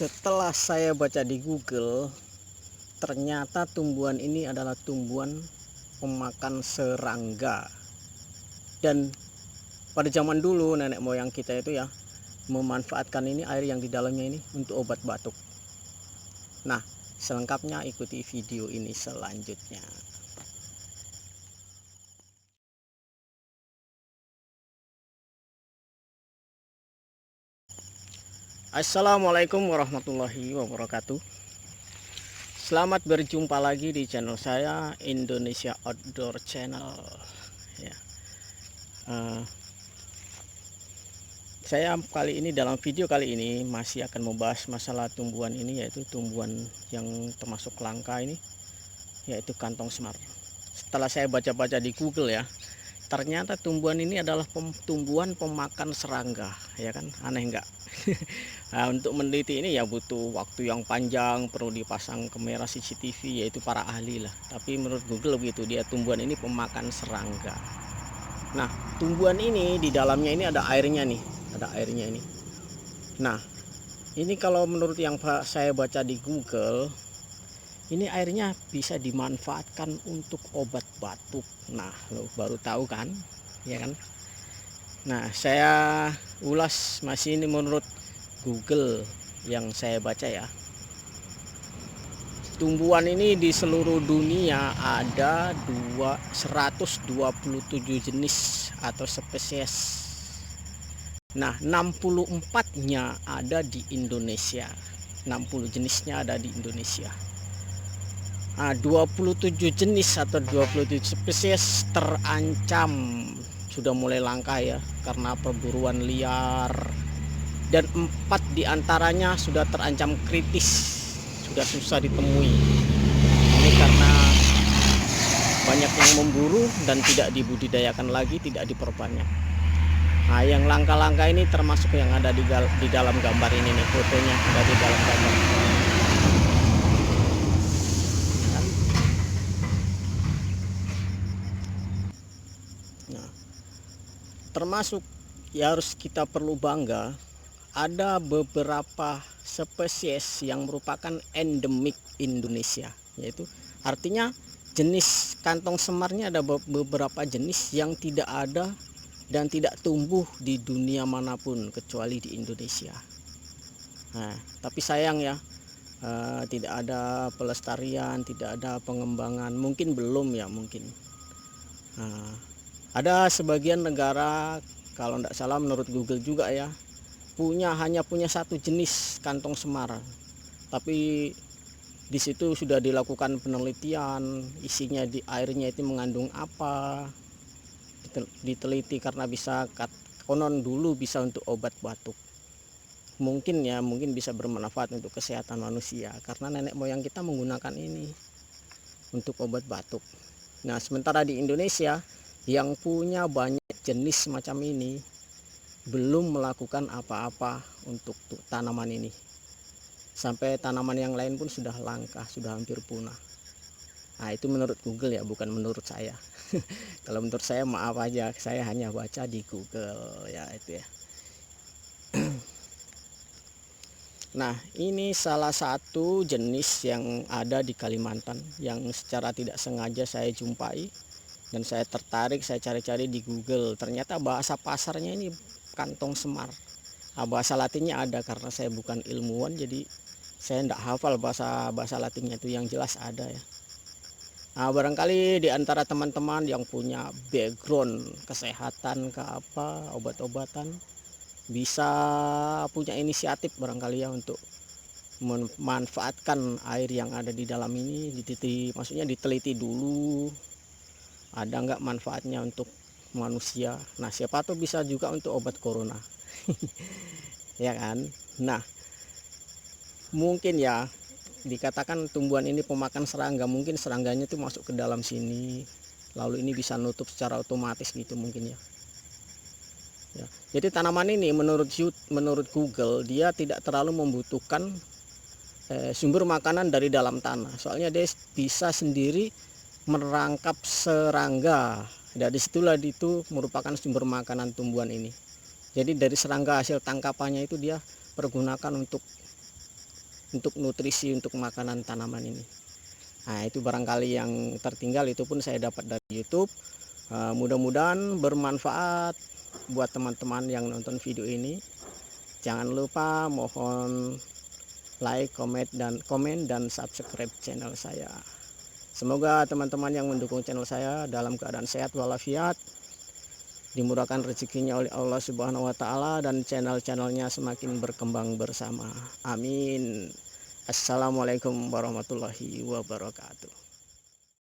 Setelah saya baca di Google, ternyata tumbuhan ini adalah tumbuhan pemakan serangga. Dan pada zaman dulu nenek moyang kita itu ya memanfaatkan ini, air yang di dalamnya ini, untuk obat batuk. Nah, selengkapnya ikuti video ini selanjutnya. Assalamualaikum warahmatullahi wabarakatuh. Selamat berjumpa lagi di channel saya, Indonesia Outdoor Channel ya. Saya kali ini, dalam video kali ini masih akan membahas masalah tumbuhan ini, yaitu tumbuhan yang termasuk langka ini, yaitu kantong semar. Setelah saya baca-baca di Google ya, ternyata tumbuhan ini adalah tumbuhan pemakan serangga, ya kan? Aneh enggak? Nah, untuk meneliti ini ya butuh waktu yang panjang, perlu dipasang kamera CCTV, yaitu para ahli lah. Tapi menurut Google begitu, dia tumbuhan ini pemakan serangga. Nah, tumbuhan ini di dalamnya ini ada airnya nih, ada airnya ini. Nah, ini kalau menurut yang saya baca di Google, ini airnya bisa dimanfaatkan untuk obat batuk. Nah, lo baru tahu kan, ya kan? Nah, saya ulas masih ini menurut Google yang saya baca ya. Tumbuhan ini di seluruh dunia ada 127 jenis atau spesies. Nah, 64-nya ada di Indonesia. 60 jenisnya ada di Indonesia. Nah, 27 jenis atau 27 spesies terancam, sudah mulai langka ya, karena perburuan liar. Dan 4 diantaranya sudah terancam kritis, sudah susah ditemui. Ini karena banyak yang memburu dan tidak dibudidayakan lagi, tidak diperbanyak. Nah, yang langka-langka ini termasuk yang ada di dalam gambar ini nih, fotonya ada di dalam gambar. Nah, termasuk ya harus kita perlu bangga, ada beberapa spesies yang merupakan endemik Indonesia, yaitu artinya jenis kantong semarnya ada beberapa jenis yang tidak ada dan tidak tumbuh di dunia manapun kecuali di Indonesia. Nah, tapi sayang ya, tidak ada pelestarian, tidak ada pengembangan, mungkin belum ya, mungkin. Nah, ada sebagian negara, kalau tidak salah menurut Google juga ya, hanya punya satu jenis kantong semar, tapi di situ sudah dilakukan penelitian, isinya di airnya itu mengandung apa, diteliti karena bisa konon dulu bisa untuk obat batuk. Mungkin ya, mungkin bisa bermanfaat untuk kesehatan manusia karena nenek moyang kita menggunakan ini untuk obat batuk. Nah, sementara di Indonesia yang punya banyak jenis semacam ini belum melakukan apa-apa untuk tanaman ini. Sampai tanaman yang lain pun sudah langka, sudah hampir punah. Nah, itu menurut Google ya, bukan menurut saya. Kalau menurut saya maaf aja, saya hanya baca di Google ya, itu ya. Nah, ini salah satu jenis yang ada di Kalimantan yang secara tidak sengaja saya jumpai dan saya tertarik, saya cari-cari di Google. Ternyata bahasa pasarnya ini kantong semar. Nah, bahasa latinnya ada, karena saya bukan ilmuwan jadi saya tidak hafal bahasa latinnya itu, yang jelas ada ya. Nah, barangkali di antara teman-teman yang punya background kesehatan ke apa, obat-obatan, bisa punya inisiatif barangkali ya untuk memanfaatkan air yang ada di dalam ini, maksudnya diteliti dulu ada nggak manfaatnya untuk manusia. Nah, siapa tahu bisa juga untuk obat corona. Ya kan? Nah, mungkin ya dikatakan tumbuhan ini pemakan serangga, mungkin serangganya itu masuk ke dalam sini, lalu ini bisa nutup secara otomatis gitu mungkin ya. Ya, jadi tanaman ini menurut Google dia tidak terlalu membutuhkan sumber makanan dari dalam tanah, soalnya dia bisa sendiri merangkap serangga. Dari situlah itu merupakan sumber makanan tumbuhan ini. Jadi dari serangga hasil tangkapannya itu dia pergunakan untuk untuk nutrisi untuk makanan tanaman ini. Nah, itu barangkali yang tertinggal, itu pun saya dapat dari YouTube. Mudah-mudahan bermanfaat buat teman-teman yang nonton video ini. Jangan lupa mohon like, komen dan subscribe channel saya. Semoga teman-teman yang mendukung channel saya dalam keadaan sehat walafiat, dimurahkan rezekinya oleh Allah Subhanahu wa taala, dan channel-channelnya semakin berkembang bersama. Amin. Assalamualaikum warahmatullahi wabarakatuh.